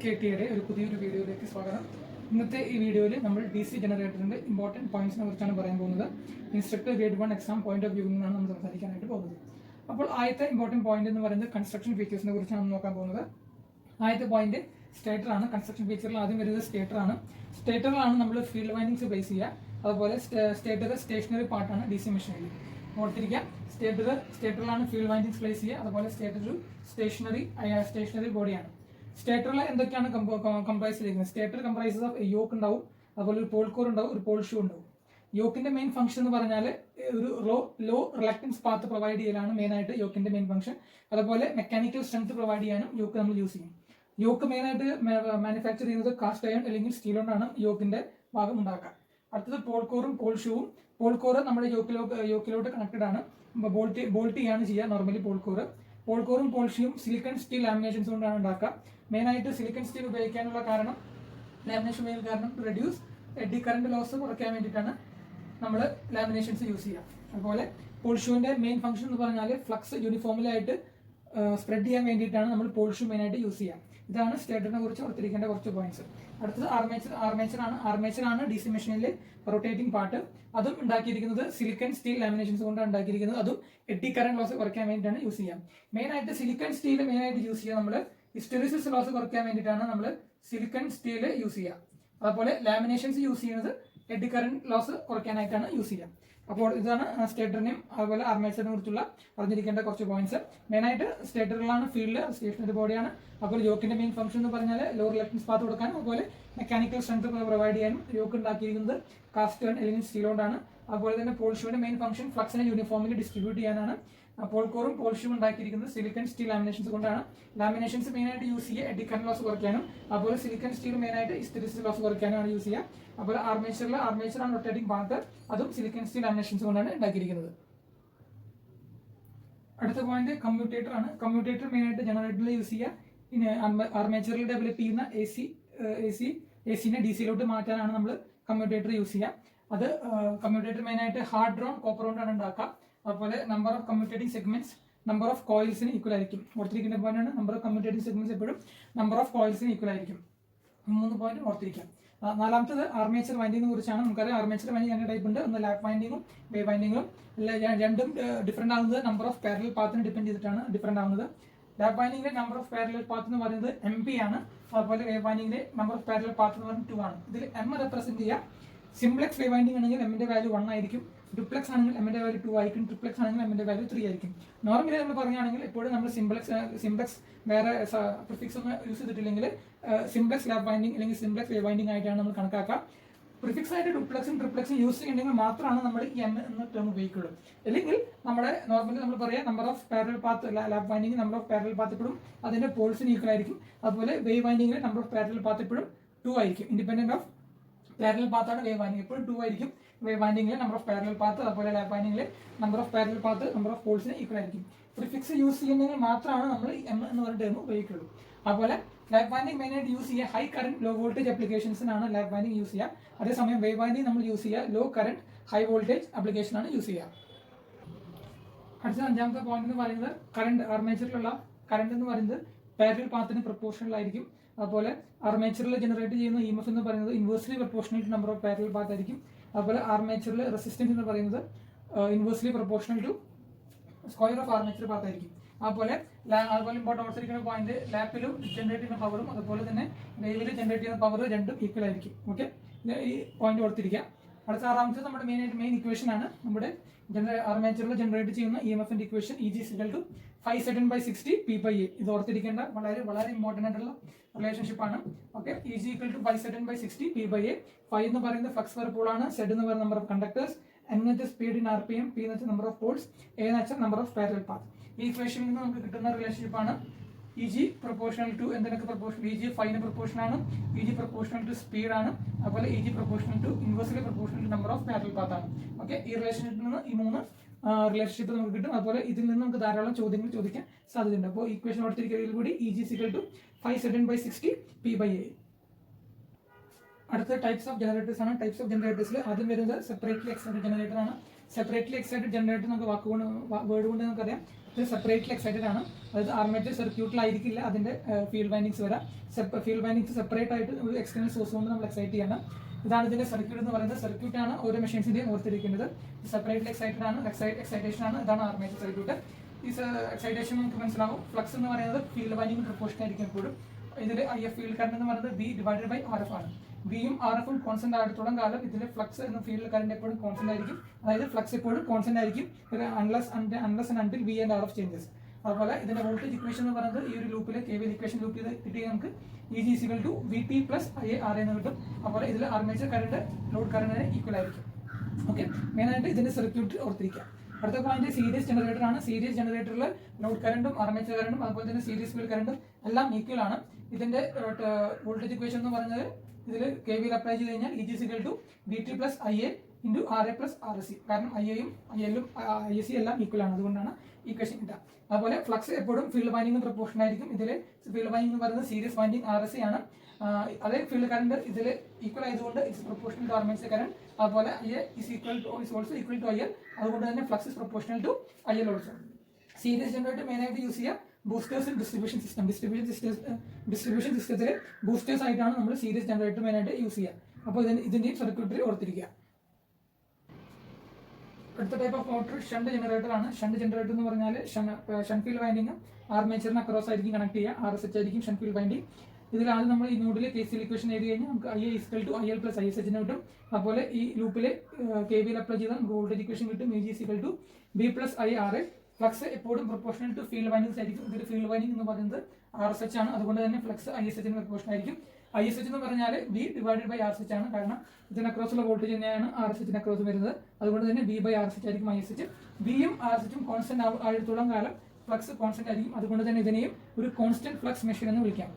KTയുടെ ഒരു പുതിയൊരു വീഡിയോയിലേക്ക് സ്വാഗതം. ഇന്നത്തെ ഈ വീഡിയോയിൽ നമ്മൾ DC ജനറേറ്ററിന്റെ ഇമ്പോർട്ടൻറ്റ് പോയിന്റ്സിനെ കുറിച്ചാണ് പറയാൻ പോകുന്നത്. Instructor grade 1 exam point of വ്യൂവിൽ നിന്നാണ് നമ്മൾ സംസാരിക്കാനായിട്ട് പോകുന്നത്. അപ്പോൾ ആദ്യത്തെ ഇമ്പോർട്ടൻറ്റ് പോയിന്റ് എന്ന് പറയുന്നത് കൺസ്ട്രക്ഷൻ ഫീച്ചേഴ്സിനെ കുറിച്ചാണ് നോക്കാൻ പോകുന്നത്. ആദ്യത്തെ പോയിന്റ് സ്റ്റേറ്റർ ആണ്. കൺസ്ട്രക്ഷൻ ഫീച്ചറിൽ ആദ്യം വരുന്നത് സ്റ്റേറ്റർ ആണ്. സ്റ്റേറ്ററിലാണ് നമ്മൾ ഫീൽഡ് വൈൻഡിങ്സ് പ്ലേസ് ചെയ്യുക. അതുപോലെ സ്റ്റേറ്റർ സ്റ്റേഷനറി പാർട്ടാണ് DC മെഷീനിൽ. ഓർത്തിരിക്കാം, സ്റ്റേറ്ററിലാണ് ഫീൽഡ് വൈൻഡിങ്സ് പ്ലേസ് ചെയ്യുക. അതുപോലെ സ്റ്റേറ്റർ ഒരു സ്റ്റേഷനറി ബോഡിയാണ്. സ്റ്റേറ്ററിൽ എന്തൊക്കെയാണ് കംപ്രൈസ് ചെയ്തിരിക്കുന്നത്? സ്റ്റേറ്റർ കംപ്രൈസസ് ഓഫ് യോക്ക് ഉണ്ടാവും, അതുപോലെ ഒരു പോൾ കോർ ഉണ്ടാവും, ഒരു പോൾ ഷൂ ഉണ്ടാവും. യോക്കിന്റെ മെയിൻ ഫംഗ്ഷൻ എന്ന് പറഞ്ഞാൽ ഒരു ലോ റിലക്റ്റൻസ് പാത്ത് പ്രൊവൈഡ് ചെയ്യലാണ് മെയിൻ ആയിട്ട് യോക്കിന്റെ മെയിൻ ഫംഗ്ഷൻ. അതുപോലെ മെക്കാനിക്കൽ സ്ട്രെങ്ത് പ്രൊവൈഡ് ചെയ്യാനും യോക്ക് നമ്മൾ യൂസ് ചെയ്യും. യോക്ക് മെയിൻ ആയിട്ട് മാനുഫാക്ചർ ചെയ്യുന്നത് കാസ്റ്റ് അയൺ അല്ലെങ്കിൽ സ്റ്റീൽ കൊണ്ടാണ് യോക്കിന്റെ ഭാഗം ഉണ്ടാക്കുക. അടുത്തത് പോൾ കോറും പോൾ ഷൂവും. പോൾ കോർ നമ്മുടെ യോക്കിലോട്ട് കണക്റ്റഡ് ആണ്. ബോൾട്ട് ചെയ്യാണ് ചെയ്യുക നോർമലി പോൾ കോറും പോൾ ഷൂവും സിലിക്കൺ സ്റ്റീൽ ലാമിനേഷൻസ് കൊണ്ടാണ് ഉണ്ടാക്കുക. മെയിൻ ആയിട്ട് സിലിക്കൺ സ്റ്റീൽ ഉപയോഗിക്കാനുള്ള കാരണം, ലാമിനേഷൻ ഉപയോഗിക്കാൻ കാരണം റെഡ്യൂസ് എഡി കറന്റ് ലോസ് കുറയ്ക്കാൻ വേണ്ടിയിട്ടാണ് നമ്മൾ ലാമിനേഷൻസ് യൂസ് ചെയ്യുക. അതുപോലെ പോൾ ഷൂവിന്റെ മെയിൻ ഫംഗ്ഷൻ എന്ന് പറഞ്ഞാൽ ഫ്ലക്സ് യൂണിഫോമിലായിട്ട് സ്പ്രെഡ് ചെയ്യാൻ വേണ്ടിയിട്ടാണ് നമ്മൾ പോൾ ഷൂ മെയിൻ ആയിട്ട് യൂസ് ചെയ്യുക. ഇതാണ് സ്റ്റേറ്ററിനെ കുറിച്ച് ഓർത്തിരിക്കേണ്ട കുറച്ച് പോയിന്റ്സ്. അടുത്തത് ആർമേച്ചർ ആണ് DC മെഷീനിലെ റൊട്ടേറ്റിംഗ് പാർട്ട്. അതും ഉണ്ടാക്കിയിരിക്കുന്നത് സിലിക്കൺ സ്റ്റീൽ ലാമിനേഷൻസ് കൊണ്ടാണ് ഉണ്ടാക്കിയിരിക്കുന്നത്. അതും എഡി കറന്റ് ലോസ് കുറയ്ക്കാൻ വേണ്ടിയിട്ടാണ് യൂസ് ചെയ്യുക. മെയിൻ ആയിട്ട് സിലിക്കൺ സ്റ്റീൽ മെയിൻ ആയിട്ട് യൂസ് ചെയ്യുക നമ്മൾ ഹിസ്റ്ററിസിസ് ലോസ് കുറയ്ക്കാൻ വേണ്ടിയിട്ടാണ് നമ്മൾ സിലിക്കൺ സ്റ്റീൽ യൂസ് ചെയ്യുക. അതുപോലെ ലാമിനേഷൻസ് യൂസ് ചെയ്യുന്നത് എഡി കറന്റ് ലോസ് കുറയ്ക്കാനായിട്ടാണ് യൂസ് ചെയ്യുക. അപ്പോൾ ഇതാണ് സ്റ്റേറ്ററിനെയും അതുപോലെ ആർമേച്ചറിനെ കുറിച്ചുള്ള അറിഞ്ഞിരിക്കേണ്ട കുറച്ച് പോയിന്റ്സ്. മെയിനായിട്ട് സ്റ്റേറ്ററിലാണ് ഫീൽഡ് സ്റ്റേഷനറി ബോഡിയാണ്. അതുപോലെ യോക്കിന്റെ മെയിൻ ഫംഗ്ഷൻ എന്ന് പറഞ്ഞാൽ ലോ റിലക്റ്റൻസ് പാത്ത് കൊടുക്കാനും അതുപോലെ മെക്കാനിക്കൽ സ്ട്രെങ്ത് പ്രൊവൈഡ് ചെയ്യാനും യോക്ക് ഉണ്ടാക്കിയിരിക്കുന്നത് കാസ്റ്റ് അയൺ അല്ലെങ്കിൽ സ്റ്റീൽ കൊണ്ടാണ്. അതുപോലെ തന്നെ പോൾ ഷൂവിന്റെ മെയിൻ ഫംഗ്ഷൻ ഫ്ലക്സിനെ യൂണിഫോമിൽ ഡിസ്ട്രിബ്യൂട്ട് ചെയ്യാനാണ്. പോൾ കോറും പോൾ ഷൂ ഉണ്ടാക്കിയിരിക്കുന്നത് സിലിക്കൺ സ്റ്റീൽ ലാമിനേഷൻസ് കൊണ്ടാണ്. ലാമിനേഷൻസ് മെയിനായിട്ട് യൂസ് ചെയ്യുക എഡി കറന്റ് ലോസ് കുറയ്ക്കാനും അതുപോലെ സിലിക്കൺ സ്റ്റീൽ മെയിനായിട്ട് ഹിസ്റ്ററിസിസ് ലോസ് കുറയ്ക്കാനാണ് യൂസ് ചെയ്യുക. അതുപോലെ ആർമേച്ചറാണ് റൊട്ടേറ്റിംഗ് പാർട്ട്. അതും സിലിക്കൺ സ്റ്റീൽ ലാമിനേഷൻസ് കൊണ്ടാണ് ഉണ്ടാക്കിയിരിക്കുന്നത്. അടുത്ത പോയിന്റ് കമ്മ്യൂട്ടേറ്റർ ആണ്. കമ്മ്യൂട്ടേറ്റർ മെയിനായിട്ട് ജനറേറ്ററിൽ യൂസ് ചെയ്യുക. പിന്നെ ആർമേച്ചറിൽ ഡെവലപ്പ് ചെയ്യുന്ന AC-നെ DC-ലോട്ട് മാറ്റാനാണ് നമ്മൾ കമ്മ്യൂട്ടേറ്റർ യൂസ് ചെയ്യുക. അത് കമ്മ്യൂട്ടേറ്റർ മെയിനായിട്ട് ഹാർഡ് ഡ്രോൺ കോപ്പർ കൊണ്ടാണ് ഉണ്ടാക്കുക. അതുപോലെ number of commutating segments number of കോയിൽസിന് ഈക്വൽ ആയിരിക്കും. ഓർത്തിരിക്കേണ്ട പോയിന്റാണ് നമ്പർ ഓഫ് കമ്മ്യൂട്ടേറ്റിംഗ് സെഗ്മെന്റ്സ് എപ്പോഴും നമ്പർ ഓഫ് കോയിൽസിന് ഈക്വൽ ആയിരിക്കും. 3 പോയിന്റ് ഓർത്തിരിക്കാം. നാലാമത്തത് ആർമേച്ചർ വൈൻഡിങ്ങിനെ കുറിച്ചാണ്. നമുക്കറിയാം ആർമേച്ചർ വൈൻഡിങ് 2 ടൈപ്പ് ഉണ്ട്. ഒന്ന് ലാപ്പ് വൈൻഡിങ്ങും വേവ് വൈൻഡിങ്ങും. രണ്ടും ഡിഫറെന്റ് ആവുന്നത് നമ്പർ ഓഫ് പാരലൽ പാത്തിനെ ഡിപ്പെൻഡ് ചെയ്തിട്ടാണ് ഡിഫറെന്റ് ആവുന്നത്. ലാപ്പ് വൈൻഡിങ്ങിലെ നമ്പർ ഓഫ് പാരലൽ പാത്ത് എന്ന് പറയുന്നത് MP ആണ്. അതുപോലെ വേവ് വൈൻഡിങ്ങിലെ നമ്പർ ഓഫ് പാരലൽ പാത്ത് എന്ന് പറയുന്നത് 2 ആണ്. ഇതിൽ M റെപ്രസെന്റ് ചെയ്യുക. സിംപ്ലെക്സ് വേവ് വൈൻഡിങ് ആണെങ്കിൽ M-ന്റെ വാല്യൂ 1 ആയിരിക്കും. ഡ്യൂപ്ലെക്സ് ആണെങ്കിൽ M-ന്റെ വാല്യൂ 2 ആയിരിക്കും. ട്രിപ്ലെക്സ് ആണെങ്കിൽ M-ന്റെ വാല്യൂ 3 ആയിരിക്കും. നോർമലി നമ്മൾ പറയുകയാണെങ്കിൽ എപ്പോഴും നമ്മൾ സിംപ്ലെക്സ് വേറെ പ്രിഫിക്സ് ഒന്നും യൂസ് ചെയ്തിട്ടില്ലെങ്കിൽ സിംപ്ലെക്സ് ലാപ്പ് വൈൻഡിങ് അല്ലെങ്കിൽ സിംപ്ലെക്സ് വേവ് വൈൻഡിങ് ആയിട്ടാണ് നമ്മൾ കണക്കാക്കുക. പ്രിഫിക്സ് ആയിട്ട് ഡ്യൂപ്ലെക്സും ട്രിപ്ലെക്സും യൂസ് ചെയ്യുന്നുണ്ടെങ്കിൽ മാത്രമാണ് നമ്മൾ ഈ M എന്ന ടേം ഉപയോഗിക്കുള്ളൂ. അല്ലെങ്കിൽ നമ്മുടെ നോർമലി നമ്മൾ പറയാം number of parallel path lap winding number of parallel path എപ്പോഴും അതിന്റെ പോൾസിന് ഈക്വൽ ആയിരിക്കും. അതുപോലെ വേവ് വൈൻഡിങ്ങിൽ നമ്പർ ഓഫ് പാരലൽ പാത്ത് എപ്പോഴും 2 ആയിരിക്കും. ഇൻഡിപെൻഡന്റ് ഓഫ് പാരലൽ പാത്താണ് വേവ് വൈൻഡിങ്. എപ്പോഴും 2 ആയിരിക്കും. വേവ് വൈൻഡിങ്ങിലെ നമ്പർ ഓഫ് പാരലൽ പാത്ത് അതുപോലെ ലാപ്പ് വൈൻഡിങ്ങിലെ number of parallel path number of പോൾസിന് ഈക്വൽ ആയിരിക്കും. പ്രിഫിക്സ് യൂസ് ചെയ്യുന്നതിന് മാത്രമാണ് നമ്മൾ M എന്ന് പറഞ്ഞ ടേം ഉപയോഗിക്കുള്ളൂ. അതുപോലെ ലാപ്പ് വൈൻഡിങ് മെയിനായിട്ട് യൂസ് ചെയ്യുക ഹൈ കറന്റ് ലോ വോൾട്ടേജ് ആപ്ലിക്കേഷൻസിനാണ് ലാപ്പ് വൈൻഡിങ് യൂസ് ചെയ്യുക. അതേസമയം വേവ് വൈൻഡിങ് നമ്മൾ യൂസ് ചെയ്യുക ലോ കറന്റ് ഹൈ വോൾട്ടേജ് ആപ്ലിക്കേഷനാണ് യൂസ് ചെയ്യുക. അടുത്ത 5ാമത്തെ പോയിന്റ് എന്ന് പറയുന്നത് കറന്റ്. ആർമേച്ചറിലുള്ള കറന്റ് എന്ന് പറയുന്നത് പാരലൽ പാത്തിന് പ്രൊപ്പോർഷണൽ ആയിരിക്കും. അതുപോലെ ആർമേച്ചറിൽ ജനറേറ്റ് ചെയ്യുന്ന EMF എന്ന് പറയുന്നത് inversely proportional to number of parallel path ആയിരിക്കും. അതുപോലെ ആർമേച്ചറിൽ റെസിസ്റ്റൻസ് എന്ന് പറയുന്നത് inversely proportional to square of armature path ആയിരിക്കും. അതുപോലെ ഇമ്പോർട്ടൻ്റ് ഓർത്തിരിക്കുന്ന പോയിന്റ് ലാപ്പിലും ജനറേറ്റ് ചെയ്യുന്ന പവറും അതുപോലെ തന്നെ വേവിൽ ജനറേറ്റ് ചെയ്യുന്ന പവർ രണ്ടും ഈക്വൽ ആയിരിക്കും. ഓക്കെ, ഈ പോയിന്റ് ഓർത്തിരിക്കുക. അടുത്ത 6ാമത്തെ നമ്മുടെ മെയിൻ ഇക്വേഷൻ ആണ്. നമ്മുടെ ആർമേച്ചറിൽ ജനറേറ്റ് ചെയ്യുന്ന EMF-ന്റെ ഇക്വേഷൻ EG = 5Z/60 P/A. ഇത് ഓർത്തിരിക്കേണ്ട വളരെ ഇമ്പോർട്ടൻ്റ് ആയിട്ടുള്ള റിലേഷൻഷിപ്പ് ആണ്. Okay, EG = 5Z/60 P/A. 5 എന്ന് പറയുന്നത് ഫ്ലക്സ് പെർ പോൾ ആണ്. Z എന്ന് പറയുന്ന നമ്പർ ഓഫ് കണ്ടക്ടേഴ്സ്, N എന്ന് വെച്ചാൽ സ്പീഡ് ഇൻ RPM, P എന്ന് വെച്ചാൽ നമ്പർ ഓഫ് പോൾസ്, A എന്ന് വെച്ചാൽ നമ്പർ ഓഫ് പാരലൽ പാത്ത്. ഈ ഇക്വേഷനിൽ നിന്ന് നമുക്ക് കിട്ടുന്ന റിലേഷൻഷിപ്പ് ആണ് EG പ്രൊപ്പോർഷണൽ ടു എന്തിനൊക്കെ പ്രൊപ്പോർഷണൽ EG 5 പ്രൊപ്പോർഷണൽ ആണ്. EG പ്രൊപ്പോർഷണൽ ടു സ്പീഡ് ആണ്. അതുപോലെ EG proportional to inversely proportional to number of parallel path ആണ്. ഓക്കെ, ഈ റിലേഷൻഷിപ്പിൽ നിന്ന് ഈ 3 റിലേഷൻഷിപ്പ് നമുക്ക് കിട്ടും. അതുപോലെ ഇതിൽ നിന്ന് നമുക്ക് ധാരാളം ചോദ്യങ്ങൾ ചോദിക്കാൻ സാധ്യതയുണ്ട്. അപ്പോൾ ഇക്വേഷൻ ഓർത്തിരിക്കുന്നതിൽ കൂടി EG = 5Z/60 P/A. അടുത്ത ടൈപ്സ് ഓഫ് ജനറേറ്റേഴ്സ് ആണ്. ടൈപ്സ് ഓഫ് ജനറേറ്റേഴ്സിൽ ആദ്യം വരുന്നത് സെപ്പറേറ്റ്ലി എക്സൈറ്റഡ് ജനറേറ്റർ ആണ്. സെപ്പറേറ്റ്ലി എക്സൈറ്റഡ് ജനറേറ്റർ നമുക്ക് വേർഡ് കൊണ്ട് നമുക്കറിയാം ഇത് സെപ്പറേറ്റ്ലി എക്സൈറ്റഡ് ആണ്. അതായത് ആർമേച്ചർ സർക്യൂട്ടിലായിരിക്കില്ല അതിന്റെ ഫീൽഡ് വൈൻഡിങ്സ് വരാം. ഫീൽഡ് വൈൻഡിങ്സ് സെപ്പറേറ്റ് ആയിട്ട് ഒരു എക്സ്റ്റേണൽ സോഴ്സ് കൊണ്ട് നമ്മൾ എക്സൈറ്റ് ചെയ്യണം. ഇതാണ് ഇതിന്റെ സർക്യൂട്ട് എന്ന് പറയുന്നത്. സർക്യൂട്ട് ആണ് ഓരോ മെഷീൻസിന്റെയും ഓർത്തിരിക്കുന്നത്. സെപ്പറേറ്റ്ലി എക്സൈറ്റഡ് ആണ്, എക്സൈറ്റേഷൻ ആണ്. ഇതാണ് ആർമേച്ചർ സർക്യൂട്ട്. ഈ എക്സൈറ്റേഷൻ നമുക്ക് മനസ്സിലാവും. ഫ്ലക്സ് എന്ന് പറയുന്നത് ഫീൽഡ് വൈൻഡിങ് പ്രൊപ്പോർഷൻ ആയിരിക്കും എപ്പോഴും. ഇതിൽ IF ഫീൽഡ് കറന്റ് എന്ന് പറയുന്നത് V ഡിവൈഡഡ് ബൈ RF ആണ്. വിയും RFഉം കോൺസ്റ്റന്റ് ആയിടത്തോളം കാലം ഇതിലെ ഫ്ലക്സ് എന്ന ഫീൽഡ് കറന്റ് എപ്പോഴും കോൺസ്റ്റന്റ് ആയിരിക്കും. അതായത് ഫ്ലക്സ് എപ്പോഴും കോൺസ്റ്റന്റ് ആയിരിക്കും unless and until V and RF changes. അതുപോലെ ഇതിന്റെ വോൾട്ടേജ് ഇക്വേഷൻ എന്ന് പറയുന്നത് ഈ ഒരു ലൂപ്പിൽ KVL ഇക്വേഷൻ ലൂപ്പ് ചെയ്ത് കിട്ടിയ നമുക്ക് EG = VT + IARA എന്ന് കിട്ടും. അതുപോലെ ഇതിൽ ആർമേച്ചർ കറന്റ് ലോഡ് കറന്റിന് ഈക്വൽ ആയിരിക്കും. ഓക്കെ, മെയിനായിട്ട് ഇതിന്റെ സർക്യൂട്ട് ഓർത്തിരിക്കുക. അടുത്ത പോയിന്റ് സീരീസ് ജനറേറ്റർ ആണ്. സീരീസ് ജനറേറ്ററിൽ ലോഡ് കറന്റും ആർമേച്ചർ കറന്റും അതുപോലെ തന്നെ സീരീസ് ഫീൽഡ് കറന്റും എല്ലാം ഈക്വൽ ആണ്. ഇതിന്റെ വോൾട്ടേജ് ഇക്വേഷൻ എന്ന് പറഞ്ഞത് ഇതിൽ KVL അപ്ലൈ ചെയ്ത് കഴിഞ്ഞാൽ EG = VT + IA × RA + RC. കാരണം IAയും ILഉം IC എല്ലാം ഈക്വൽ ആണ്, അതുകൊണ്ടാണ് ഈക്വേഷൻ കിട്ടുക. അതുപോലെ ഫ്ലക്സ് എപ്പോഴും ഫീൽഡ് വൈൻഡിംഗ് പ്രൊപ്പോർഷൻ ആയിരിക്കും. ഇതിൽ ഫീൽഡ് വൈൻഡിംഗ് എന്ന് പറയുന്നത് സീരീസ് വൈൻഡിംഗ് RC ആണ്. അതേ ഫീൽഡ് കറന്റ് ഇതിൽ ഈക്വൽ ആയതുകൊണ്ട് it's proportional to armature current. അതുപോലെ IA is also equal to IL. അതുകൊണ്ട് തന്നെ flux is proportional to IL also. Series generator മെയിനായിട്ട് യൂസ് ചെയ്യുക boosters and distribution system. Distribution സിസ്റ്റത്തിൽ ബൂസ്റ്റേഴ്സ് ആയിട്ടാണ് നമ്മൾ സീരീസ് ജനറേറ്റർ മെയിനായിട്ട് യൂസ് ചെയ്യുക. അപ്പോൾ ഇതിന്റെയും സർക്യൂട്ടറി ഓർത്തിരിക്കുക. അടുത്ത type of motor shunt generator ആണ്. ഷണ്ട് ജനറേറ്റർ എന്ന് പറഞ്ഞാൽ ഷണ്ട് ഫീൽഡ് വൈൻഡിങ് ആർമേച്ചറിന് അക്രോസ് ആയിരിക്കും കണക്ട് ചെയ്യുക. RSH ആയിരിക്കും ഷണ്ട് ഫീൽഡ് വൈൻഡിങ്. ഇതിലാണ് നമ്മൾ ഈ നോഡിൽ KCL ഇക്വേഷൻ എഴുതി കഴിഞ്ഞാൽ നമുക്ക് IA = IL + ISH കിട്ടും. അതുപോലെ ഈ ലൂപ്പിൽ KVL അപ്ലൈ ചെയ്താൽ നമുക്ക് വോൾട്ടേജ് ഇക്വേഷൻ കിട്ടും. EG = V + IRA. ഫ്ലക്സ് എപ്പോഴും പ്രൊപ്പോർഷണൽ ടു ഫീൽഡ് വൈൻഡിങ്സ് ആയിരിക്കും. ഇതിൽ ഫീൽഡ് വൈൻഡിങ് എന്ന് പറയുന്നത് RSH ആണ്. അതുകൊണ്ട് തന്നെ ഫ്ലക്സ് ISH പ്രൊപ്പോർഷൻ ആയിരിക്കും. ISH എന്ന് പറഞ്ഞാൽ V ഡിവൈഡഡ് ബൈ RSH ആണ്. കാരണം ഇതിന് അക്രോസുള്ള വോൾട്ടേജ് തന്നെയാണ് RSH അക്രോസ് വരുന്നത്. അതുകൊണ്ട് തന്നെ V/RSH ആയിരിക്കും ISH. വിയും RSHും കോൺസ്റ്റന്റ് ആയിടത്തോളം കാലം ഫ്ലക്സ് കോൺസ്റ്റന്റ് ആയിരിക്കും. അതുകൊണ്ട് തന്നെ ഇതിനെയും ഒരു കോൺസ്റ്റന്റ് ഫ്ലക്സ് മെഷീൻ എന്ന് വിളിക്കാം.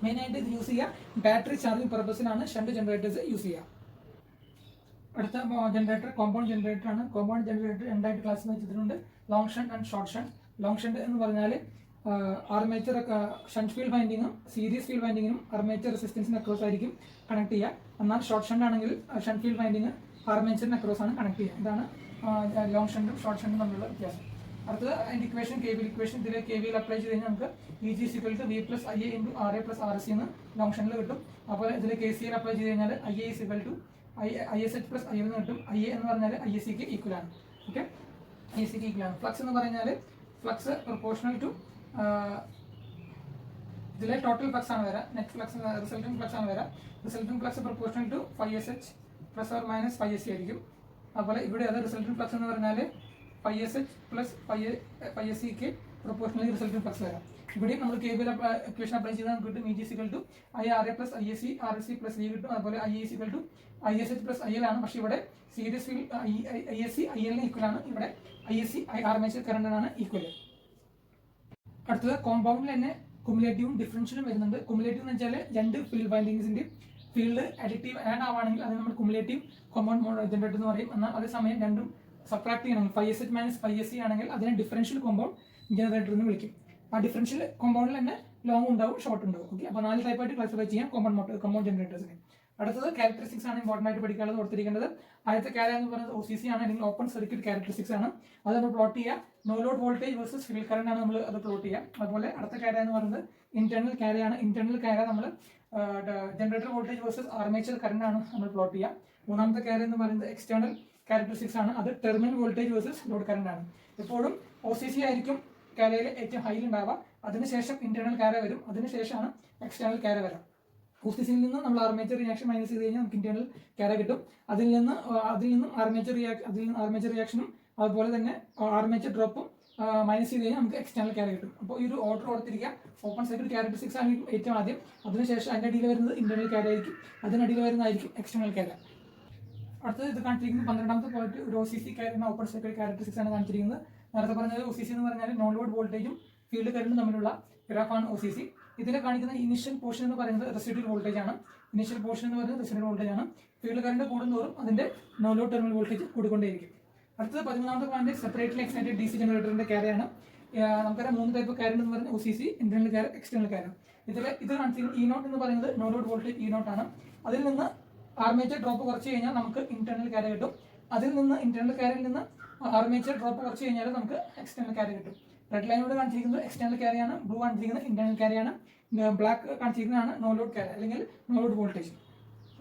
മെയിനായിട്ട് ഇത് യൂസ് ചെയ്യുക ബാറ്ററി ചാർജിങ് പർപ്പസിനാണ് ഷണ്ട് ജനറേറ്റേഴ്സ് യൂസ് ചെയ്യുക. അടുത്ത ജനറേറ്റർ കോമ്പൗണ്ട് ജനറേറ്റർ ആണ്. കോമ്പൗണ്ട് ജനറേറ്റർ രണ്ടായിട്ട് ക്ലാസിഫൈ ചെയ്തിട്ടുണ്ട്, long shunt and short shunt. Long shunt എന്ന് പറഞ്ഞാൽ ആർമേച്ചർ ഷണ്ട് ഫീൽഡ് വൈൻഡിങ്ങും സീരീസ് ഫീൽഡ് വൈൻഡിങ്ങിനും ആർമേച്ചർ റെസിസ്റ്റൻസിന് അക്രോസ് ആയിരിക്കും കണക്ട് ചെയ്യുക. എന്നാൽ ഷോർട്ട് ഷണ്ട് ആണെങ്കിൽ ഷണ്ട് ഫീൽഡ് വൈൻഡിങ് ആർമേച്ചറിന് അക്രോസ് ആണ് കണക്ട് ചെയ്യുക. ഇതാണ് ലോങ് ഷണ്ടും ഷോർട്ട് ഷണ്ടും തമ്മിലുള്ള വ്യത്യാസം. അടുത്തത് അതിന്റെ ഇക്വേഷൻ KVL ഇക്വേഷൻ. ഇതിൽ KVL അപ്ലൈ ചെയ്ത് കഴിഞ്ഞാൽ നമുക്ക് EG = V + IA × RA + RC എന്ന് ലോങ് ഷണ്ടിൽ കിട്ടും. അപ്പോൾ ഇതിൽ KCL അപ്ലൈ ചെയ്ത് കഴിഞ്ഞാൽ IA = ISH + IL എന്ന് കിട്ടും. IA എന്ന് പറഞ്ഞാൽ ISCക്ക് ഈക്വൽ ആണ്. ഓക്കെ, ISCക്ക് ഈക്വൽ ആണ്. ഫ്ലക്സ് എന്ന് പറഞ്ഞാൽ ഫ്ലക്സ് പ്രൊപ്പോർഷണൽ ടു ഇതിലെ ടോട്ടൽ ഫ്ലക്സ് ആണ് വരാം. നെറ്റ് ഫ്ലക്സ് റിസൾട്ടിംഗ് ഫ്ലക്സ് ആണ് വരാം. Resulting flux proportional to 5SH ± 5SC ആയിരിക്കും. അതുപോലെ ഇവിടെ അത് റിസൾട്ടിംഗ് ഫ്ലക്സ് എന്ന് പറഞ്ഞാൽ 5SH + 5SCക്ക് പ്രൊപ്പോർഷണലി റിസൾട്ടിംഗ് ഫ്ലക്സ് വരാം. ഇവിടെയും നമ്മൾ KVL ഇക്വേഷൻ അപ്ലൈ ചെയ്താൽ നമുക്ക് കിട്ടും EG = IRA + ISC RSC + V കിട്ടും. അതുപോലെ IA = ISH + IL ആണ്. പക്ഷേ ഇവിടെ സീരീസ് ഫീൽഡ് ISC ILന് ഈക്വൽ ആണ്. ഇവിടെ ISC ആർമേച്ചർ കറന്റിനാണ് ഈക്വൽ. അടുത്തത് കോമ്പൗണ്ടിൽ തന്നെ കുമുലേറ്റീവും ഡിഫറൻഷ്യലും വരുന്നുണ്ട്. കുമുലേറ്റീവ് എന്ന് വെച്ചാൽ രണ്ട് ഫീൽഡ് വൈൻഡിങ്സിന്റെ ഫീൽഡ് അഡിറ്റീവ് ആഡ് ആവുകയാണെങ്കിൽ അത് നമ്മൾ കുമുലേറ്റീവ് കോമ്പൗണ്ട് ജനറേറ്റർ എന്ന് പറയും. എന്നാൽ അതേസമയം രണ്ടും സബ്ട്രാക്ട് ചെയ്യണമെങ്കിൽ 5SH - 5SC ആണെങ്കിൽ അതിനെ ഡിഫറൻഷ്യൽ കോമ്പൗണ്ട് ജനറേറ്റർ എന്ന് വിളിക്കും. ആ ഡിഫറൻഷ്യൽ കോമ്പൗണ്ടിൽ തന്നെ ലോങ് ഉണ്ടാവും, ഷോർട്ട് ഉണ്ടാവും. ഓക്കെ, അപ്പോൾ 4 ടൈപ്പായിട്ട് ക്ലാസിഫൈ ചെയ്യാം കോമ്പൗണ്ട് ജനറേറ്റേഴ്സിനെ. അടുത്തത് ക്യാരക്ടറിസ്റ്റിക്സ് ആണ് ഇമ്പോർട്ടൻ്റ് ആയിട്ട് പഠിക്കാനുള്ളത്, ഓർത്തിരിക്കേണ്ടത്. ആദ്യത്തെ കാര്യം എന്ന് പറയുന്നത് OCC ആണ്, അല്ലെങ്കിൽ ഓപ്പൺ സർക്യൂട്ട് ക്യാരക്ടറിസ്റ്റിക്സ് ആണ്. അത് നമ്മൾ പ്ലോട്ട് ചെയ്യുക. No load voltage versus field current ആണ് നമ്മൾ അത് പ്ലോട്ട് ചെയ്യുക. അതുപോലെ അടുത്ത കാര്യം എന്ന് പറയുന്നത് ഇന്റേണൽ കാരയാണ്. ഇന്റേണൽ കാര നമ്മൾ generator voltage versus armature current ആണ് നമ്മൾ പ്ലോട്ട് ചെയ്യുക. മൂന്നാമത്തെ കാര്യം എന്ന് പറയുന്നത് എക്സ്റ്റേണൽ ക്യാരക്ടറിസ്റ്റിക്സ് ആണ്. അത് terminal voltage versus load current ആണ്. എപ്പോഴും OCC ആയിരിക്കും കാരയിൽ ഏറ്റവും ഹൈയിൽ ഉണ്ടാവുക. അതിനുശേഷം ഇന്റേണൽ കാര വരും, അതിനുശേഷമാണ് എക്സ്റ്റേണൽ കാര വരാം. OCCയിൽ നിന്ന് നമ്മൾ ആർമേച്ചർ റിയാക്ഷൻ മൈനസ് ചെയ്ത് കഴിഞ്ഞാൽ നമുക്ക് ഇന്റേണൽ കാര കിട്ടും. അതിൽ നിന്നും ആർമേച്ചർ റിയാക്ഷനും അതുപോലെ തന്നെ ആർമേച്ചർ ഡ്രോപ്പും മൈനസ് ചെയ്ത് കഴിഞ്ഞാൽ നമുക്ക് എക്സ്റ്റേണൽ കാര കിട്ടും. അപ്പോൾ ഈ ഒരു ഓർഡർ കൊടുത്തിരിക്കുക. ഓപ്പൺ സർക്യൂട്ട് ക്യാരക്ടറിസ്റ്റിക്സ് ആയിരിക്കും ഏറ്റവും ആദ്യം, അതിനുശേഷം അതിൻ്റെ അടിയിൽ വരുന്നത് ഇന്റേണൽ കാര ആയിരിക്കും, അതിനടിയിൽ വരുന്നതായിരിക്കും എക്സ്റ്റേണൽ കാര. അടുത്തത് ഇത് കാണിച്ചിരിക്കുന്നത് 12ാമത്തെ പോയിന്റ് ഒരു OCC ഓപ്പൺ സർക്യൂട്ട് ക്യാരക്ടറിസ്റ്റിക്സ് ആണ് കാണിച്ചിരിക്കുന്നത്. നേരത്തെ പറഞ്ഞത് OCC എന്ന് പറഞ്ഞാൽ നോൺ ലോഡ് വോൾട്ടേജും ഫീൽഡ് കറന്റും തമ്മിലുള്ള ഗ്രാഫാണ് OCC. ഇതിൽ കാണിക്കുന്ന ഇനിഷ്യൽ പോർഷൻ എന്ന് പറയുന്നത് റെസിഡ്യൂവൽ വോൾട്ടേജ് ആണ്. ഇനിഷ്യൽ പോർഷൻ എന്ന് പറയുന്നത് റെസിഡ്യൂവൽ വോൾട്ടേജ് ആണ്. ഫീൽഡ് കറന്റ് കൂടുന്തോറും അതിന്റെ നോ ലോഡ് ടെർമിനൽ വോൾട്ടേജ് കൂടിക്കൊണ്ടേയിരിക്കും. അടുത്തത് 13ാമത്തെ പോയിന്റ് സെപ്പറേറ്റ്ലി എക്സൈറ്റഡ് DC ജനറേറ്ററിന്റെ കാരയാണ്. നമുക്കറിയാം 3 ടൈപ്പ് കാര എന്ന് പറയുന്നത് OCC, ഇന്റേണൽ കാര, എക്സ്റ്റേണൽ കാര. ഇത് കാണിച്ചിരിക്കുന്നത് E0 എന്ന് പറയുന്നത് നോ ലോഡ് വോൾട്ടേജ് E0 ആണ്. അതിൽ നിന്ന് ആർമേച്ചർ ഡ്രോപ്പ് കുറച്ച് കഴിഞ്ഞാൽ നമുക്ക് ഇന്റേണൽ കാര കിട്ടും. അതിൽ നിന്ന് ഇന്റേണൽ ക്യാരിയിൽ നിന്ന് ആർമേച്ചർ ഡ്രോപ്പ് കുറച്ച് കഴിഞ്ഞാൽ നമുക്ക് എക്സ്റ്റേണൽ ക്യാരി കിട്ടും. റെഡ് ലൈനോട് കാണിച്ചിരിക്കുന്നത് എക്സ്റ്റേണൽ ക്യാരിയാണ്, ബ്ലൂ കാണിച്ചിരിക്കുന്നത് ഇന്റേണൽ ക്യാരിയാണ്, ബ്ലാക്ക് കാണിച്ചിരിക്കുന്നതാണ് നോ ലോഡ് ക്യാരി അല്ലെങ്കിൽ നോ ലോഡ് വോൾട്ടേജ്.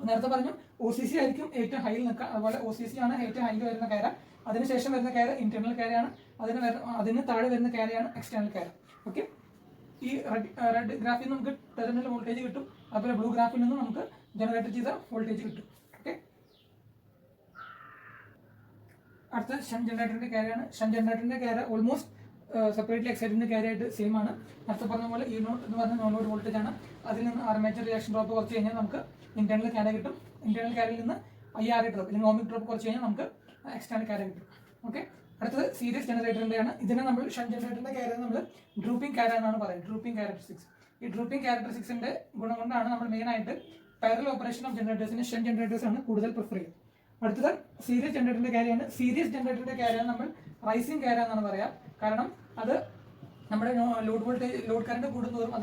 നേരത്തെ പറഞ്ഞു OCC ആയിരിക്കും ഏറ്റവും ഹൈയിൽ നിൽക്കുക, അതുപോലെ OCC ആണ് ഏറ്റവും ഹൈയിൽ വരുന്ന ക്യാര, അതിനുശേഷം വരുന്ന ക്യാര ഇന്റേണൽ ക്യാരിയാണ്, അതിന് താഴെ വരുന്ന ക്യാരിയാണ് എക്സ്റ്റേണൽ ക്യാര. ഓക്കെ, ഈ റെഡ് ഗ്രാഫിൽ നിന്ന് നമുക്ക് ടെർമിനൽ വോൾട്ടേജ് കിട്ടും, അതുപോലെ ബ്ലൂ ഗ്രാഫിൽ നിന്ന് നമുക്ക് ജനറേറ്റ് ചെയ്ത വോൾട്ടേജ് കിട്ടും. ഓക്കെ, അടുത്ത ഷണ്ട് ജനറേറ്ററിന്റെ ക്യാരിയാണ്. ഷണ്ട് ജനറേറ്ററിന്റെ ക്യാര ഓൾമോസ്റ്റ് സെപ്പറേറ്റ്ലി എക്സൈറ്റഡിന്റെ ക്യാരിയായിട്ട് സെയിം ആണ്. നേരത്തെ പറഞ്ഞ പോലെ ഈ നോട്ട് എന്ന് പറഞ്ഞ നോ ലോഡ് വോൾട്ടേജ് ആണ്. അതിൽ നിന്ന് ആർമേച്ചർ റിയാക്ഷൻ ഡ്രോപ്പ് കുറച്ച് കഴിഞ്ഞാൽ നമുക്ക് ഇന്റേണൽ ക്യാര കിട്ടും. ഇന്റേണൽ ക്യാരയിൽ നിന്ന് IRA ഡ്രോപ്പ് അല്ലെങ്കിൽ ഓമിക് ഡ്രോപ്പ് കുറച്ച് കഴിഞ്ഞാൽ നമുക്ക് എക്സ്റ്റേണൽ ക്യാര കിട്ടും. ഓക്കെ, അടുത്തത് സീരീസ് ജനറേറ്ററിന്റെയാണ്. ഇതിനെ നമ്മൾ ഷണ്ട് ജനറേറ്ററിന്റെ ക്യാര നമ്മൾ ഡ്രൂപ്പിംഗ് ക്യാര എന്നാണ് പറയുന്നത്, ഡ്രൂപ്പിംഗ് ക്യാരക്ടറിസ്റ്റിക്സ്. ഈ ഡ്രൂപ്പിംഗ് ക്യാരക്ടറിസ്റ്റിക്സിന്റെ ഗുണം കൊണ്ടാണ് നമ്മൾ മെയിൻ ആയിട്ട് പാരലൽ ഓപ്പറേഷൻ ഓഫ് ജനറേറ്റേഴ്സിന് ഷണ്ട് ജനറേറ്റേഴ്സ് ആണ് കൂടുതൽ പ്രിഫർ ചെയ്യുന്നത്. അടുത്തത് സീരീസ് ജനറേറ്ററിന്റെ കാര്യമാണ്. സീരീസ് ജനറേറ്ററിന്റെ കാര്യം നമ്മൾ റൈസിംഗ് കാര്യം എന്നാണ് പറയാ, കാരണം അത് നമ്മുടെ ലോഡ് വോൾട്ടേജ് ലോഡ് കറണ്ട് കൂടുന്നതോറും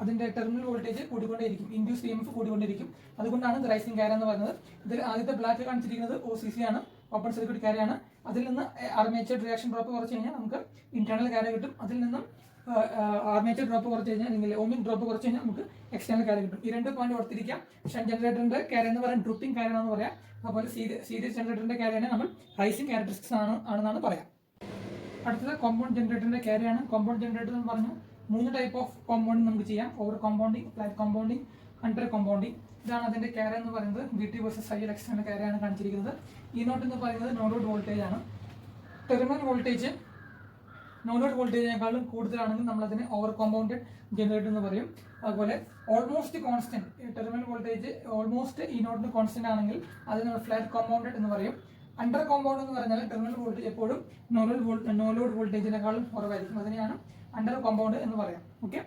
അതിന്റെ ടെർമിനൽ വോൾട്ടേജ് കൂടിക്കൊണ്ടേയിരിക്കും, ഇൻഡ്യൂസ് EMF കൂടിക്കൊണ്ടിരിക്കും. അതുകൊണ്ടാണ് ഇത് റൈസിംഗ് കാര്യം എന്ന് പറയുന്നത്. ഇതിൽ ആദ്യത്തെ ബ്ലാക്ക് കാണിച്ചിരിക്കുന്നത് OCC ആണ്, ഓപ്പൺ സർക്യൂട്ട് കാര്യമാണ്. അതിൽ നിന്ന് ആർമേച്ചർ റിയാക്ഷൻ ഡ്രോപ്പ് കുറച്ച് കഴിഞ്ഞാൽ നമുക്ക് ഇന്റേണൽ കാര്യം കിട്ടും. അതിൽ നിന്നും ആർമേച്ചർ ഡ്രോപ്പ് കുറച്ച് കഴിഞ്ഞാൽ അല്ലെങ്കിൽ ഓമിക് ഡ്രോപ്പ് കുറച്ച് കഴിഞ്ഞാൽ നമുക്ക് എക്സ്റ്റേണൽ കാര്യം കിട്ടും. ഈ രണ്ട് പോയിന്റ് ഓർത്തിരിക്കാം. ഷണ്ട് ജനറേറ്ററിന്റെ കാര്യം എന്ന് പറയാൻ ഡ്രൂപ്പിംഗ് കാര്യം എന്ന് പറയാം, അതുപോലെ സീരീസ് ജനറേറ്ററിന്റെ കാര്യമാണ് നമ്മൾ റൈസിംഗ് ക്യാരക്ടറിസ്റ്റിക്സ് ആണെന്നാണ് പറയാം. അടുത്തത് കോമ്പൗണ്ട് ജനറേറ്ററിന്റെ കാര്യമാണ്. കോമ്പൗണ്ട് ജനറേറ്റർ എന്ന് പറഞ്ഞു 3 ടൈപ്പ് ഓഫ് കോമ്പൗണ്ടിങ് നമുക്ക് ചെയ്യാം, over compounding, flat compounding, under compounding. ഇതാണ് അതിന്റെ ക്യാര എന്ന് പറയുന്നത്. VT വേഴ്സസ് IL എക്സ്റ്റേണൽ ക്യാരയാണ് കാണിച്ചിരിക്കുന്നത്. ഈ നോട്ട് എന്ന് പറയുന്നത് നോ ലോഡ് വോൾട്ടേജ് ആണ്. ടെർമിനൽ വോൾട്ടേജ് നോ ലോഡ് വോൾട്ടേജിനേക്കാളും കൂടുതലാണെങ്കിൽ നമ്മൾ അതിനെ ഓവർ കോമ്പൗണ്ടഡ് ജനറേറ്റർ എന്ന് പറയും. അതുപോലെ almost constant terminal voltage almost ഈ നോട്ടിന് കോൺസ്റ്റന്റ് ആണെങ്കിൽ അത് നമ്മൾ ഫ്ലാറ്റ് കോമ്പൗണ്ടഡ് എന്ന് പറയും. അണ്ടർ കോമ്പൗണ്ട് എന്ന് പറഞ്ഞാൽ ടെർമിനൽ വോൾട്ടേജ് എപ്പോഴും നോ ലോഡ് വോൾട്ടേജിനേക്കാളും കുറവായിരിക്കും, അതിനെയാണ് അണ്ടർ കോമ്പൗണ്ട് എന്ന് പറയാം. ഓക്കെ,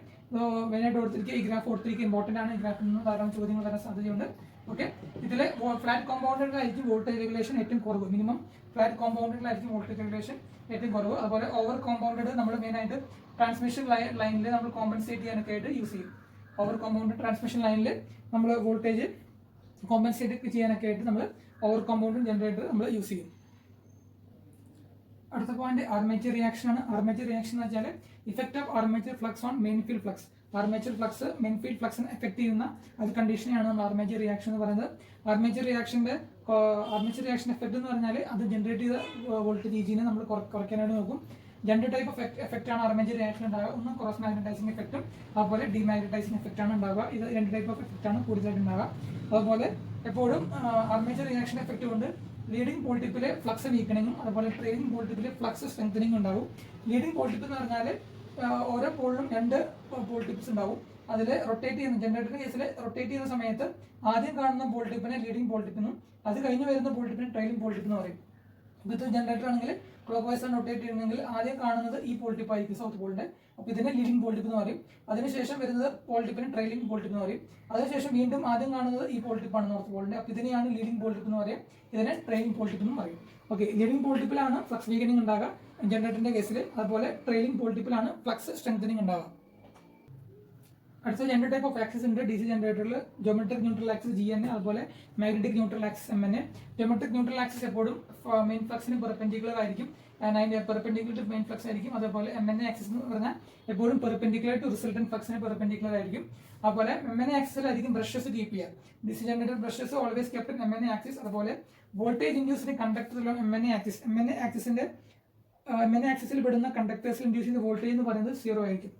മെയിനായിട്ട് ഓർത്തിരിക്കുക, ഈ ഗ്രാഫ് ഓർത്തിരിക്കുക, ഇമ്പോർട്ടൻ്റ് ആണ്. ഈ ഗ്രാഫിൽ നിന്ന് ധാരാളം ചോദ്യങ്ങൾ വരാൻ സാധ്യതയുണ്ട്. ഓക്കെ, ഇതിലെ ഫ്ലാറ്റ് കോമ്പൗണ്ടിലായിരിക്കും വോൾട്ടേജ് റെഗുലേഷൻ ഏറ്റവും കുറവ്, മിനിമം ഫ്ലാറ്റ് കോമ്പൗണ്ടിലായിരിക്കും വോൾട്ടേജ് റെഗുലേഷൻ ഏറ്റവും കുറവ്. അതുപോലെ ഓവർ കോമ്പൗണ്ടഡ് നമ്മൾ മെയിനായിട്ട് ട്രാൻസ്മിഷൻ ലൈനിൽ നമ്മൾ കോമ്പൻസേറ്റ് ചെയ്യാനൊക്കെ ആയിട്ട് യൂസ് ചെയ്യും. ഓവർ കോമ്പൗണ്ട് ട്രാൻസ്മിഷൻ ലൈനിൽ നമ്മൾ വോൾട്ടേജ് കോമ്പൻസേറ്റ് ചെയ്യാനൊക്കെ ആയിട്ട് നമ്മൾ ഓവർ കോമ്പൗണ്ട് ജനറേറ്റർ നമ്മൾ യൂസ് ചെയ്യും. അടുത്ത പോയിന്റ് ആർമേച്ചർ റിയാക്ഷൻ ആണ്. ആർമേച്ചർ റിയാക്ഷൻ എന്ന് വെച്ചാൽ effect of armature flux on main field flux. Armature flux main field ഫ്ലക്സിനെ എഫക്ട് ചെയ്യുന്ന അത് കണ്ടീഷനെയാണ് നമ്മൾ ആർമേച്ചർ റിയാക്ഷൻ എന്ന് പറയുന്നത്. ആർമേച്ചർ റിയാക്ഷൻ എഫക്ട് എന്ന് പറഞ്ഞാൽ അത് ജനറേറ്റ് ചെയ്ത വോൾട്ടേജ് EGനെ നമ്മൾ കുറയ്ക്കാനായിട്ട് നോക്കും. 2 ടൈപ്പ് ഓഫ് എഫക്റ്റ് ആണ് ആർമേച്ചർ റിയാക്ഷൻ ഉണ്ടാവുക. ഒന്ന് ക്രോസ് മാഗ്നറ്റൈസിംഗ് എഫക്റ്റും അതുപോലെ ഡിമാഗ്നറ്റൈസിംഗ് എഫക്റ്റ് ആണ് ഉണ്ടാവുക. ഇത് 2 ടൈപ്പ് ഓഫ് എഫക്റ്റ് ആണ് കൂടുതലായിട്ട് ഉണ്ടാവുക. അതുപോലെ എപ്പോഴും ആർമേച്ചർ റിയാക്ഷൻ എഫക്റ്റ് കൊണ്ട് ലീഡിംഗ് പോളിറ്റിപ്പിലെ ഫ്ലക്സ് വീക്കണിങ്ങും അതുപോലെ ട്രെയിലിംഗ് പോളിറ്റിപ്പിലെ ഫ്ലക്സ് സ്ട്രെങ്തനിങ് ഉണ്ടാവും. ലീഡിംഗ് പോളിറ്റിപ്പ് എന്ന് പറഞ്ഞാൽ ഓരോ പോളിലും 2 പോളിറ്റിപ്സ് ഉണ്ടാവും. അതിൽ റൊട്ടേറ്റ് ചെയ്യുന്ന ജനറേറ്ററിന്റെ കേസിൽ റൊട്ടേറ്റ് ചെയ്യുന്ന സമയത്ത് ആദ്യം കാണുന്ന പോളിറ്റിപ്പിനെ ലീഡിംഗ് പോളിറ്റിപ്പെന്നും അത് കഴിഞ്ഞ് വരുന്ന പോളിറ്റിപ്പിനെ ട്രെയിലിംഗ് പോളിറ്റിപ്പ് എന്ന് പറയും. ഇപ്പോഴത്തെ ജനറേറ്റർ ആണെങ്കിൽ ക്ലോക്ക് വൈസ് ആണ് റൊട്ടേറ്റ് ചെയ്യുന്നെങ്കിൽ ആദ്യം കാണുന്നത് ഈ പോളിറ്റിപ്പ് ആയിരിക്കും, സൗത്ത് പോളിന്റെ. അപ്പോൾ ഇതിനെ ലീഡിംഗ് പോളിറ്റിപ്പ് എന്ന് പറയും. അതിനുശേഷം വരുന്നത് പോളിറ്റിപ്പിന് ട്രെയിലിംഗ് പോളിറ്റിപ്പ് എന്ന് പറയും. അതിനുശേഷം വീണ്ടും ആദ്യം കാണുന്നത് ഈ പോളിറ്റിപ്പാണ്, നോർത്ത് പോളിന്റെ. അപ്പോൾ ഇതിനെയാണ് ലീഡിംഗ് പോളിറ്റിപ്പ് എന്ന് പറയും, ഇതിനെ ട്രെയിലിംഗ് പോളിറ്റിപ്പ് എന്ന് പറയും. ഓക്കെ, ലീഡിംഗ് പോളിറ്റിപ്പിലാണ് ഫ്ലക്സ് വീക്കനിങ് ഉണ്ടാകുക ജനറേറ്ററിന്റെ കേസിൽ, അതുപോലെ ട്രെയിലിംഗ് പോളിറ്റിപ്പിലാണ് ഫ്ലക്സ് സ്ട്രെങ്തനിങ് ഉണ്ടാകുക. അടുത്ത 2 ടൈപ്പ് ഓഫ് ആക്സിസ് ഉണ്ട് DC ജനറേറ്ററിൽ, ജോമെട്രിക് ന്യൂട്രൽ ആക്സിസ് GNA, അതുപോലെ magnetic neutral axis MNA. Geometric neutral axis എപ്പോഴും മെയിൻ ഫ്ലക്സിന് പെർപെൻഡിക്കുലർ ആയിരിക്കും, പെർപെൻഡിക്കുലർ ടു മെയിൻ ഫ്ലക്സ് ആയിരിക്കും. അതുപോലെ MNA ആക്സിസ് എന്ന് പറഞ്ഞാൽ എപ്പോഴും പെർപെൻഡിക്കുലർ ടു റിസൾട്ടന്റ് ഫ്ലക്സിന് പെർപെൻഡിക്കുലർ ആയിരിക്കും. അതുപോലെ MNA ആക്സിസിലായിരിക്കും ബ്രഷസ് കീപ്പ് ചെയ്യുക. DC generator brushes always kept in MNA axis. അതുപോലെ വോൾട്ടേജ് ഇൻഡ്യൂസിന്റെ കണ്ടക്ടറിലും MNA ആക്സിസ്. MNA ആക്സിസിൽ പെടുന്ന കണ്ടക്ടേഴ്സിൽ ഇൻഡ്യൂസ് ചെയ്യുന്ന വോൾട്ടേജ് എന്ന് പറയുന്നത് 0 ആയിരിക്കും.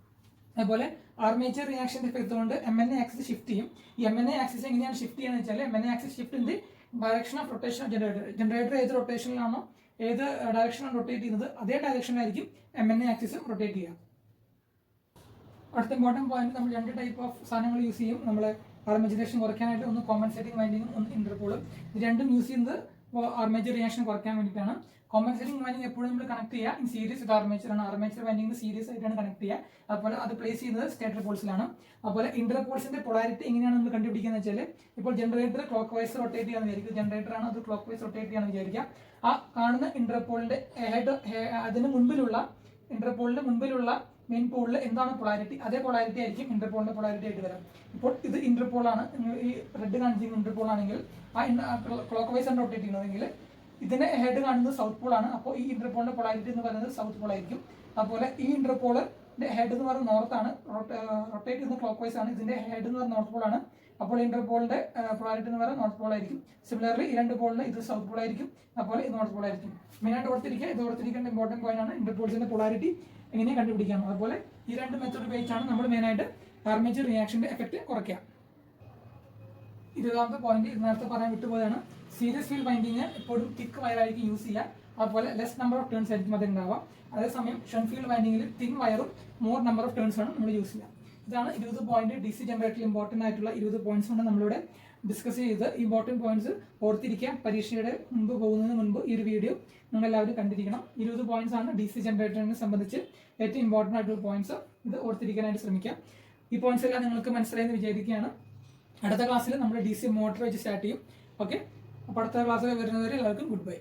അതുപോലെ ആർമേച്ചർ റിയാക്ഷൻ എഫക്ട് കൊണ്ട് MNA ആക്സിസ് ഷിഫ്റ്റ് ചെയ്യും. ഈ MNA ആക്സിസ് എങ്ങനെയാണ് ഷിഫ്റ്റ് ചെയ്യുന്നത് വെച്ചാൽ MNA axis shift in the direction of rotation of generator ഏത് റൊട്ടേഷനിലാണോ ഏത് ഡയറക്ഷനാണ് റൊട്ടേറ്റ് ചെയ്യുന്നത് അതേ ഡയറക്ഷനിലായിരിക്കും MNA ആക്സിസ് റൊട്ടേറ്റ് ചെയ്യുക. അടുത്ത ഇമ്പോർട്ടൻറ്റ് പോയിന്റ്, നമ്മൾ 2 ടൈപ്പ് ഓഫ് സാധനങ്ങൾ യൂസ് ചെയ്യും നമ്മൾ ആർമേച്ചർ റിയാക്ഷൻ കുറയ്ക്കാനായിട്ട്. ഒന്ന് കോമ്പൻസേറ്റിംഗ് വൈൻഡിങ്ങും ഒന്ന് ഇന്റർപോളും. ഇത് രണ്ടും യൂസ് ചെയ്യുന്നത് ആർമേച്ചർ റിയാക്ഷൻ കുറയ്ക്കാൻ വേണ്ടിയിട്ടാണ്. കോമ്പൻസേറ്റിംഗ് വൈൻഡിങ് എപ്പോഴും നമ്മൾ കണക്ട് ചെയ്യുക ഇൻ സീരീസ് വിത്ത് ആർമേച്ചർ ആണ്. ആർമേച്ചർ വൈൻഡിങ് സീരീസ് ആയിട്ടാണ് കണക്ട് ചെയ്യുക. അതുപോലെ അത് പ്ലേസ് ചെയ്യുന്നത് സ്റ്റേറ്റർ പോൾസിലാണ്. അതുപോലെ ഇന്റർപോൾസിന്റെ പൊളാരിറ്റി എങ്ങനെയാണ് നമ്മൾ കണ്ടുപിടിക്കുക എന്ന് വെച്ചാൽ, ഇപ്പോൾ ജനറേറ്റർ ക്ലോക്ക് വൈസ് റൊട്ടേറ്റ് ചെയ്യാന്ന് വിചാരിക്കും, ജനറേറ്റർ ആണ് അത് ക്ലോക്ക് വൈസ് റൊട്ടേറ്റ് ചെയ്യാന്ന് വിചാരിക്കുക. ആ കാണുന്ന ഇന്റർപോളിന്റെ അതിന് മുൻപിലുള്ള ഇന്റർപോളിന്റെ മുൻപിലുള്ള മെയിൻ പോളിൽ എന്താണ് പൊളാരിറ്റി അതേ പൊളാരിറ്റി ആയിരിക്കും ഇന്റർപോളിന്റെ പൊളാരിറ്റി ആയിട്ട് വരാം. ഇപ്പോൾ ഇത് ഇന്റർപോളാണ്, ഈ റെഡ് കാണിച്ചിരിക്കുന്ന ഇന്റർപോൾ ആണെങ്കിൽ ക്ലോക്ക് വൈസ് ആണ് റൊട്ടേറ്റ് ചെയ്യുന്നതെങ്കിൽ ഇതിന്റെ ഹെഡ് കാണുന്നത് സൗത്ത് പോൾ ആണ്. അപ്പോൾ ഈ ഇന്റർപോളിന്റെ പൊളാരിറ്റി എന്ന് പറയുന്നത് സൗത്ത് പോൾ ആയിരിക്കും. അതുപോലെ ഈ ഇന്റർപോളിന്റെ ഹെഡ് എന്ന് പറയുന്നത് നോർത്ത് ആണ്, റൊട്ടേറ്റ് ചെയ്യുന്ന ക്ലോക്ക് വൈസ് ആണ്. ഇതിന്റെ ഹെഡ് എന്ന് പറയുന്നത് നോർത്ത് പോൾ ആണ്. അപ്പോൾ ഇന്റർപോളിന്റെ പൊളാരിറ്റി എന്ന് പറയുന്നത് നോർത്ത് പോൾ ആയിരിക്കും. സിമിലർലി ഈ രണ്ട് പോളിന് ഇത് സൗത്ത് പോൾ ആയിരിക്കും, അതുപോലെ ഇത് നോർത്ത് പോൾ ആയിരിക്കും. മെയിനായിട്ട് ഓർത്തിരിക്കുക, ഇത് ഓർത്തിരിക്കേണ്ട ഇമ്പോർട്ടന്റ് പോയിന്റ് ആണ് ഇന്റർപോൾസിന്റെ പൊളാരിറ്റി എങ്ങനെ കണ്ടുപിടിക്കാം. അതുപോലെ ഈ രണ്ട് മെത്തേഡ് ഉപയോഗിച്ചാണ് നമ്മൾ മെയിനായിട്ട് ആർമേച്ചർ റിയാക്ഷന്റെ എഫക്റ്റ് കുറയ്ക്കുക. 20ാമത്തെ പോയിന്റ് ഇത് നേരത്തെ പറയാൻ വിട്ടുപോയതാണ്. സീരീസ് ഫീൽഡ് വൈൻഡിങ് എപ്പോഴും തിക്ക് വയറായിരിക്കും യൂസ് ചെയ്യുക, അതുപോലെ ലെസ് നമ്പർ ഓഫ് ടേൺസ് ആയിരിക്കും അത് ഉണ്ടാവുക. അതേസമയം ഷണ്ട് ഫീൽഡ് വൈൻഡിങ്ങിൽ തിൻ വയറും മോർ നമ്പർ ഓഫ് ടേൺസ് ആണ് നമ്മൾ യൂസ് ചെയ്യുക. ഇതാണ് 20 പോയിന്റ് DC ജനറേറ്ററിൽ ഇമ്പോർട്ടൻ്റ് ആയിട്ടുള്ള 20 പോയിന്റ്സ് കൊണ്ട് നമ്മളിവിടെ ഡിസ്കസ് ചെയ്ത്. ഇമ്പോർട്ടൻറ്റ് പോയിന്റ്സ് ഓർത്തിരിക്കുക. പരീക്ഷയുടെ മുൻപ് പോകുന്നതിന് മുൻപ് ഈ ഒരു വീഡിയോ നിങ്ങൾ എല്ലാവരും കണ്ടിരിക്കണം. 20 പോയിന്റ്സ് ആണ് DC ജനറേറ്ററിനെ സംബന്ധിച്ച് ഏറ്റവും ഇമ്പോർട്ടൻ്റ് ആയിട്ടുള്ള പോയിന്റ്സ്. ഇത് ഓർത്തിരിക്കാനായിട്ട് ശ്രമിക്കുക. ഈ പോയിന്റ്സ് എല്ലാം നിങ്ങൾക്ക് മനസ്സിലായെന്ന് വിചാരിക്കുകയാണ്. അടുത്ത ക്ലാസ്സിൽ നമ്മൾ DC മോട്ടർ വെച്ച് സ്റ്റാർട്ട് ചെയ്യും. ഓക്കെ, അപ്പോൾ അടുത്ത ക്ലാസ്സിൽ വരുന്നവരെ എല്ലാവർക്കും ഗുഡ് ബൈ.